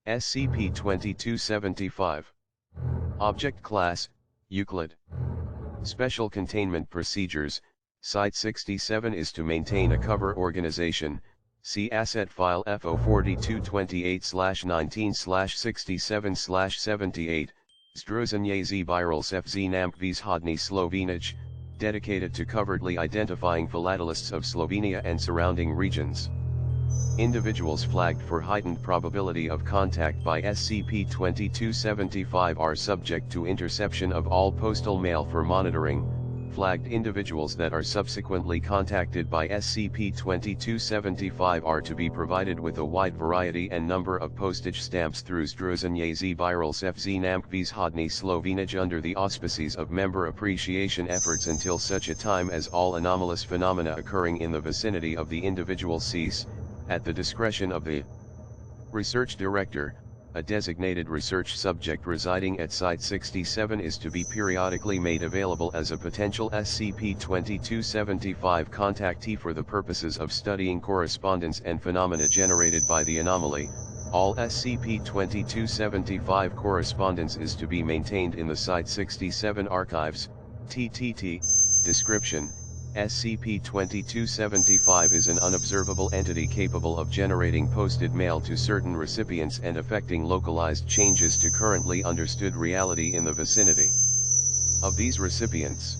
SCP-2275. Object Class, Euclid. Special Containment Procedures. Site-67 is to maintain a cover organization. See Asset File FO4228/19/67/78, Združenie zbirals FZ Namkvis Hodny Slovenij, dedicated to covertly identifying philatelists of Slovenia and surrounding regions. Individuals flagged for heightened probability of contact by SCP-2275 are subject to interception of all postal mail for monitoring. Flagged individuals that are subsequently contacted by SCP-2275 are to be provided with a wide variety and number of postage stamps through Združenie zbirals FZ Namkvis Hodny Slovenij under the auspices of member appreciation efforts until such a time as all anomalous phenomena occurring in the vicinity of the individual cease, at the discretion of the Research Director. A designated research subject residing at Site-67 is to be periodically made available as a potential SCP-2275 contactee for the purposes of studying correspondence and phenomena generated by the anomaly. All SCP-2275 correspondence is to be maintained in the Site-67 archives. TTT. Description: SCP-2275 is an unobservable entity capable of generating posted mail to certain recipients and affecting localized changes to currently understood reality in the vicinity of these recipients.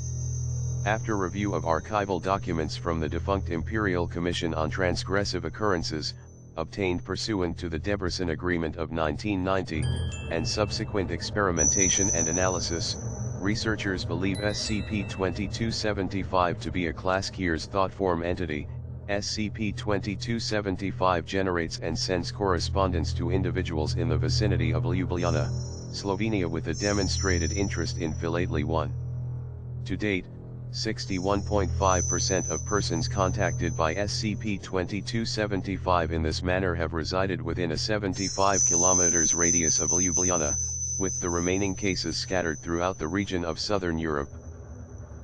After review of archival documents from the defunct Imperial Commission on Transgressive Occurrences, obtained pursuant to the Debrecen Agreement of 1990, and subsequent experimentation and analysis, researchers believe SCP-2275 to be a Class Keyr's thought-form entity. SCP-2275 generates and sends correspondence to individuals in the vicinity of Ljubljana, Slovenia with a demonstrated interest in Philately 1. To date, 61.5% of persons contacted by SCP-2275 in this manner have resided within a 75 km radius of Ljubljana, with the remaining cases scattered throughout the region of Southern Europe.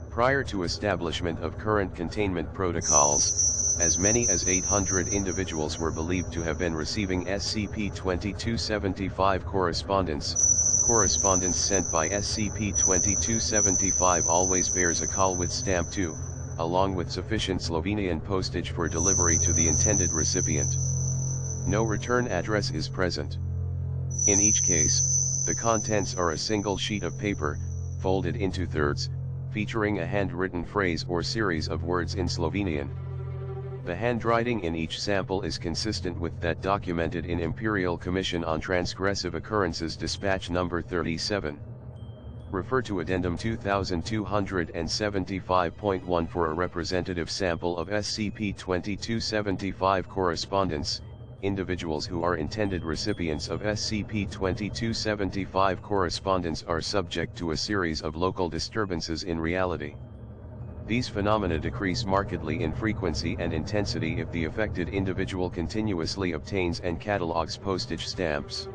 Prior to establishment of current containment protocols, as many as 800 individuals were believed to have been receiving SCP-2275 correspondence. Correspondence sent by SCP-2275 always bears a Colwitz stamp too, along with sufficient Slovenian postage for delivery to the intended recipient. No return address is present. In each case, the contents are a single sheet of paper, folded into thirds, featuring a handwritten phrase or series of words in Slovenian. The handwriting in each sample is consistent with that documented in Imperial Commission on Transgressive Occurrences Dispatch No. 37. Refer to Addendum 2275.1 for a representative sample of SCP-2275 correspondence. Individuals who are intended recipients of SCP-2275 correspondence are subject to a series of local disturbances in reality. These phenomena decrease markedly in frequency and intensity if the affected individual continuously obtains and catalogs postage stamps.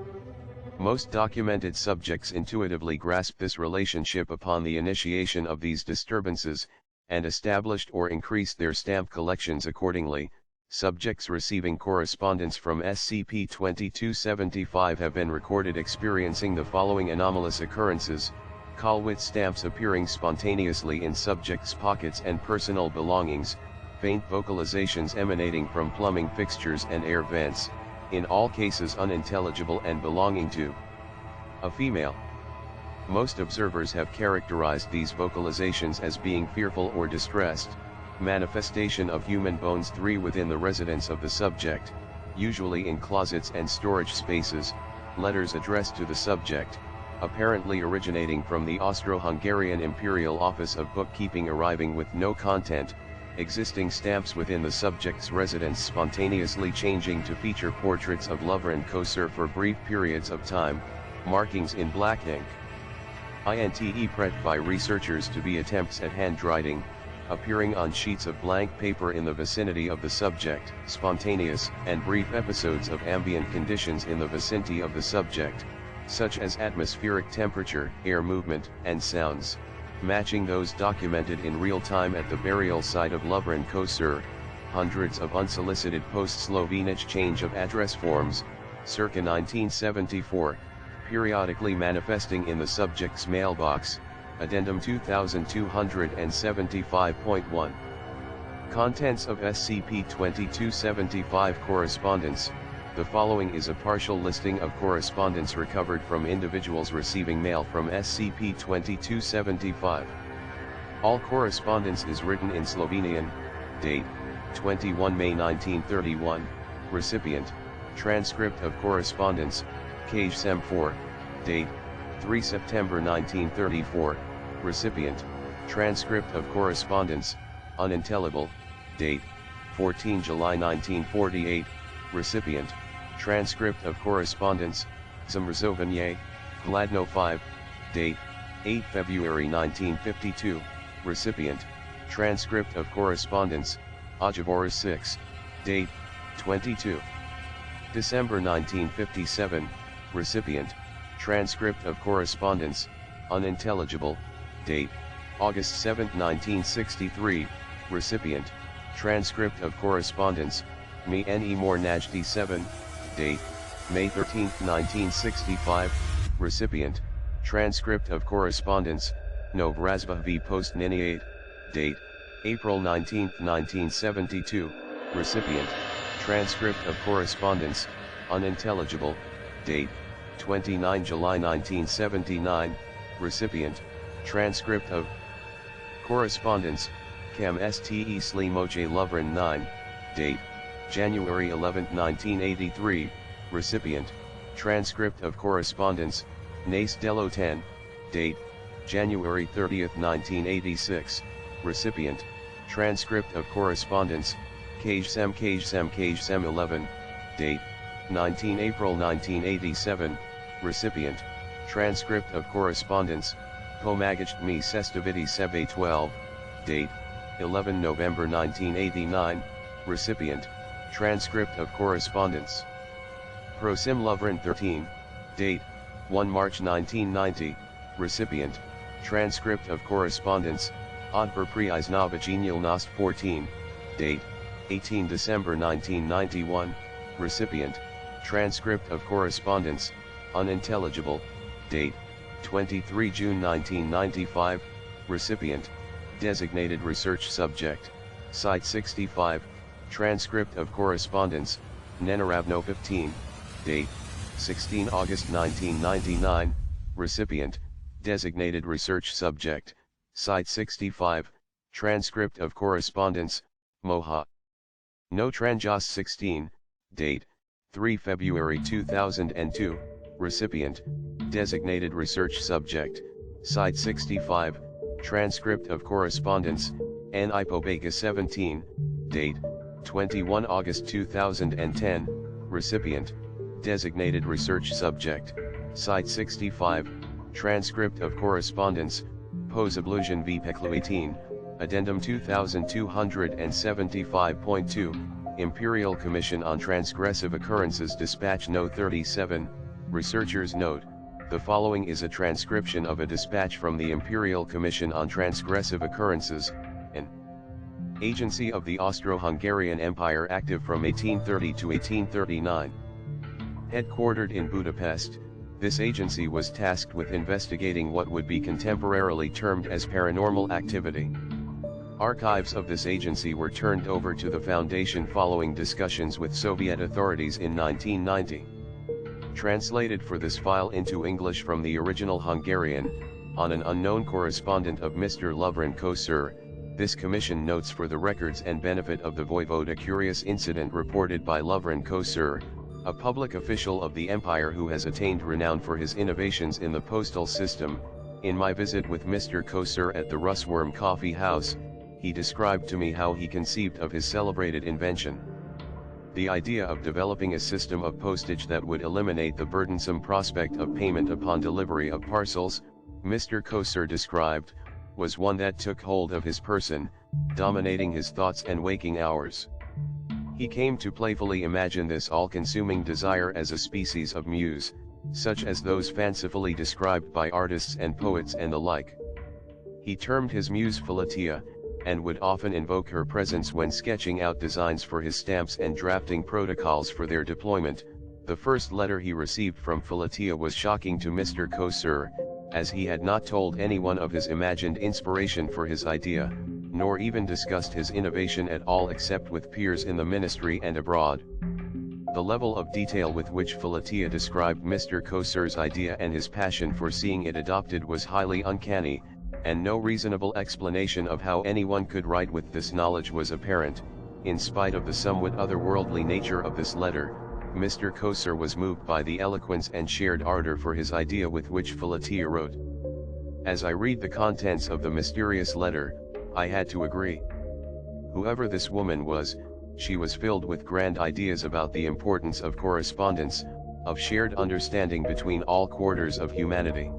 Most documented subjects intuitively grasp this relationship upon the initiation of these disturbances, and established or increased their stamp collections accordingly. Subjects receiving correspondence from SCP-2275 have been recorded experiencing the following anomalous occurrences: Colwitz stamps appearing spontaneously in subjects' pockets and personal belongings, faint vocalizations emanating from plumbing fixtures and air vents, in all cases unintelligible and belonging to a female. Most observers have characterized these vocalizations as being fearful or distressed. Manifestation of human bones 3 within the residence of the subject, usually in closets and storage spaces, letters addressed to the subject, apparently originating from the Austro-Hungarian Imperial Office of Bookkeeping arriving with no content, existing stamps within the subject's residence spontaneously changing to feature portraits of Lovren Koser for brief periods of time, markings in black ink. Interpret by researchers to be attempts at handwriting, appearing on sheets of blank paper in the vicinity of the subject, spontaneous and brief episodes of ambient conditions in the vicinity of the subject, such as atmospheric temperature, air movement, and sounds, matching those documented in real time at the burial site of Lovren Koser, hundreds of unsolicited post-Slovenij change of address forms, circa 1974, periodically manifesting in the subject's mailbox, Addendum 2275.1. Contents of SCP-2275 correspondence. The following is a partial listing of correspondence recovered from individuals receiving mail from SCP-2275. All correspondence is written in Slovenian. Date: 21 May 1931. Recipient: Transcript of correspondence, KSEM 4. Date: 3 September 1934. Recipient: Transcript of correspondence, unintelligible. Date: 14 July 1948. Recipient: Transcript of correspondence, Zamrzovanie, Gladno 5. Date: 8 February 1952. Recipient: Transcript of correspondence, Ojavoris 6. Date: 22 December 1957. Recipient: Transcript of correspondence, unintelligible. Date: August 7, 1963. Recipient: Transcript of correspondence, Me Ne More Najdi 7. Date: May 13, 1965. Recipient: Transcript of correspondence, Novrazva V Post Nini 8. Date: April 19, 1972. Recipient: Transcript of correspondence, unintelligible. Date: 29 July 1979. Recipient: Transcript of correspondence, Cam Ste Slimoje Lovren 9. Date: January 11, 1983. Recipient: Transcript of correspondence, Nace Delo 10. Date: January 30, 1986. Recipient: Transcript of correspondence, KSEM 11. Date: 19 April 1987. Recipient: Transcript of correspondence, Pomagaj Mi Sestaviti Sebe 12. Date: 11 November 1989. Recipient: Transcript of correspondence, Prosim Lovren 13. Date: 1 March 1990. Recipient: Transcript of correspondence, Odber Priznavaginil Nost 14. Date: 18 December 1991. Recipient: Transcript of correspondence, unintelligible. Date: 23 June 1995. Recipient: Designated research subject, Site 65. Transcript of correspondence, Nenaravno 15. Date: 16 August 1999. Recipient: Designated research subject, Site 65. Transcript of correspondence, Moha. No Tranjas 16. Date: 3 February 2002. Recipient: Designated research subject, Site 65. Transcript of correspondence, Nipobega 17. Date: 21 August 2010. Recipient: Designated research subject, Site 65. Transcript of correspondence, Posablusion v Peklu 18. Addendum 2275.2, Imperial Commission on Transgressive Occurrences Dispatch No. 37. Researchers note: the following is a transcription of a dispatch from the Imperial Commission on Transgressive Occurrences, an agency of the Austro-Hungarian Empire active from 1830 to 1839. Headquartered in Budapest, this agency was tasked with investigating what would be contemporarily termed as paranormal activity. Archives of this agency were turned over to the Foundation following discussions with Soviet authorities in 1990. Translated for this file into English from the original Hungarian, on an unknown correspondent of Mr. Lovren Kosur, this commission notes for the records and benefit of the Voivode a curious incident reported by Lovren Kosur, a public official of the empire who has attained renown for his innovations in the postal system. In my visit with Mr. Kosur at the Russworm Coffee House, he described to me how he conceived of his celebrated invention. The idea of developing a system of postage that would eliminate the burdensome prospect of payment upon delivery of parcels, Mr. Kosur described, was one that took hold of his person, dominating his thoughts and waking hours. He came to playfully imagine this all-consuming desire as a species of muse, such as those fancifully described by artists and poets and the like. He termed his muse Philotia, and would often invoke her presence when sketching out designs for his stamps and drafting protocols for their deployment, The first letter he received from Philotea was shocking to Mr. Kosur, as he had not told anyone of his imagined inspiration for his idea, nor even discussed his innovation at all except with peers in the ministry and abroad. The level of detail with which Philotea described Mr. Kosur's idea and his passion for seeing it adopted was highly uncanny, and no reasonable explanation of how anyone could write with this knowledge was apparent. In spite of the somewhat otherworldly nature of this letter, Mr. Kosur was moved by the eloquence and shared ardor for his idea with which Philotea wrote. As I read the contents of the mysterious letter, I had to agree. Whoever this woman was, she was filled with grand ideas about the importance of correspondence, of shared understanding between all quarters of humanity.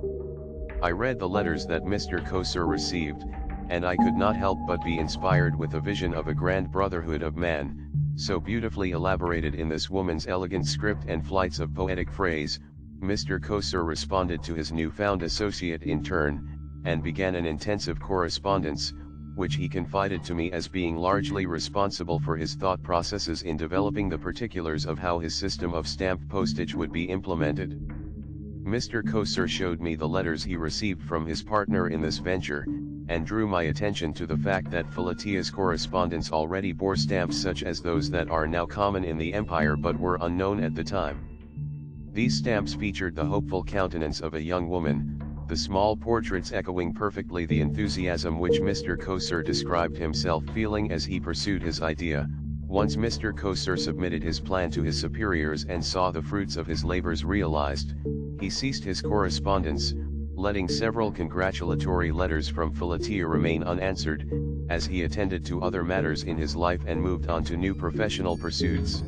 I read the letters that Mr. Kosur received, and I could not help but be inspired with a vision of a grand brotherhood of man, so beautifully elaborated in this woman's elegant script and flights of poetic phrase. Mr. Kosur responded to his newfound associate in turn, and began an intensive correspondence, which he confided to me as being largely responsible for his thought processes in developing the particulars of how his system of stamp postage would be implemented. Mr. Kosur showed me the letters he received from his partner in this venture, and drew my attention to the fact that Philotea's correspondence already bore stamps such as those that are now common in the empire but were unknown at the time. These stamps featured the hopeful countenance of a young woman, the small portraits echoing perfectly the enthusiasm which Mr. Kosur described himself feeling as he pursued his idea. Once Mr. Kosur submitted his plan to his superiors and saw the fruits of his labors realized, he ceased his correspondence, letting several congratulatory letters from Philotea remain unanswered, as he attended to other matters in his life and moved on to new professional pursuits.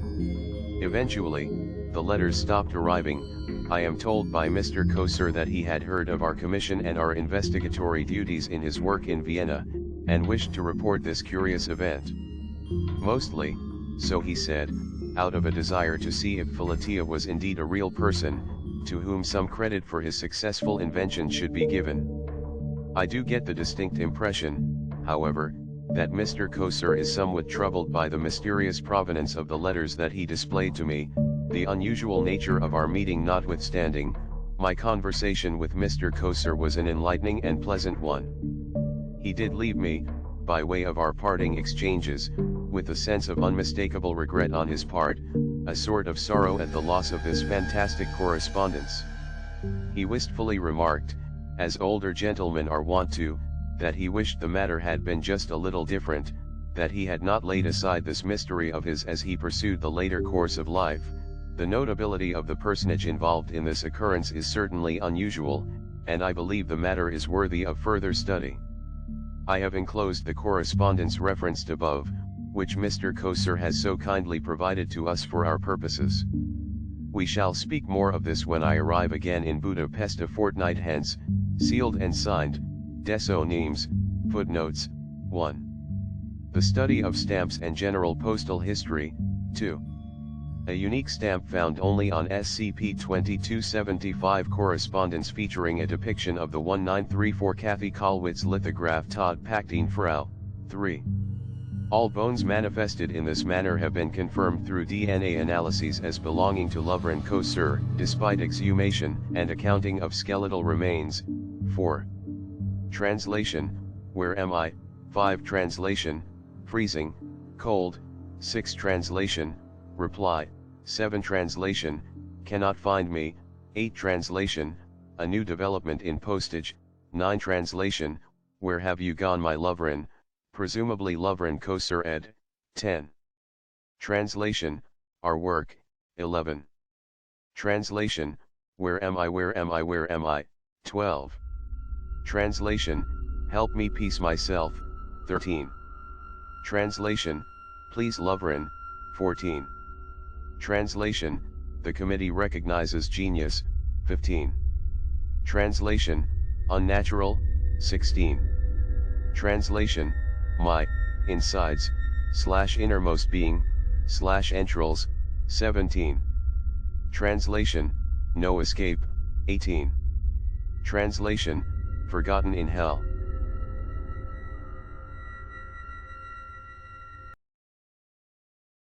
Eventually, the letters stopped arriving. I am told by Mr. Kosur that he had heard of our commission and our investigatory duties in his work in Vienna, and wished to report this curious event. Mostly, so he said, out of a desire to see if Philotea was indeed a real person, to whom some credit for his successful invention should be given. I do get the distinct impression, however, that Mr. Kosur is somewhat troubled by the mysterious provenance of the letters that he displayed to me. The unusual nature of our meeting notwithstanding, my conversation with Mr. Kosur was an enlightening and pleasant one. He did leave me, by way of our parting exchanges, with a sense of unmistakable regret on his part, a sort of sorrow at the loss of this fantastic correspondence. He wistfully remarked, as older gentlemen are wont to, that he wished the matter had been just a little different, that he had not laid aside this mystery of his as he pursued the later course of life. The notability of the personage involved in this occurrence is certainly unusual, and I believe the matter is worthy of further study. I have enclosed the correspondence referenced above, which Mr. Kosur has so kindly provided to us for our purposes. We shall speak more of this when I arrive again in Budapest a fortnight hence, sealed and signed, Deso Names, Footnotes, 1. The study of stamps and general postal history, 2. A unique stamp found only on SCP-2275 correspondence featuring a depiction of the 1934 Kathy Kollwitz lithograph Todd Pachtine Frau, 3. All bones manifested in this manner have been confirmed through DNA analyses as belonging to Lovren Kosur, despite exhumation and accounting of skeletal remains. 4. Translation, Where am I? 5. Translation, Freezing, Cold. 6. Translation, Reply. 7. Translation, Cannot find me. 8. Translation, A new development in postage. 9. Translation, Where have you gone my Lovren? Presumably Lovren Kosur ed. 10. Translation, Our work. 11. Translation, Where am I? Where am I? Where am I? 12. Translation, Help me peace myself. 13. Translation, Please Lovren. 14. Translation, The committee recognizes genius. 15. Translation, Unnatural. 16. Translation, My insides / innermost being / entrails. 17. Translation, No escape. 18. Translation, Forgotten in hell.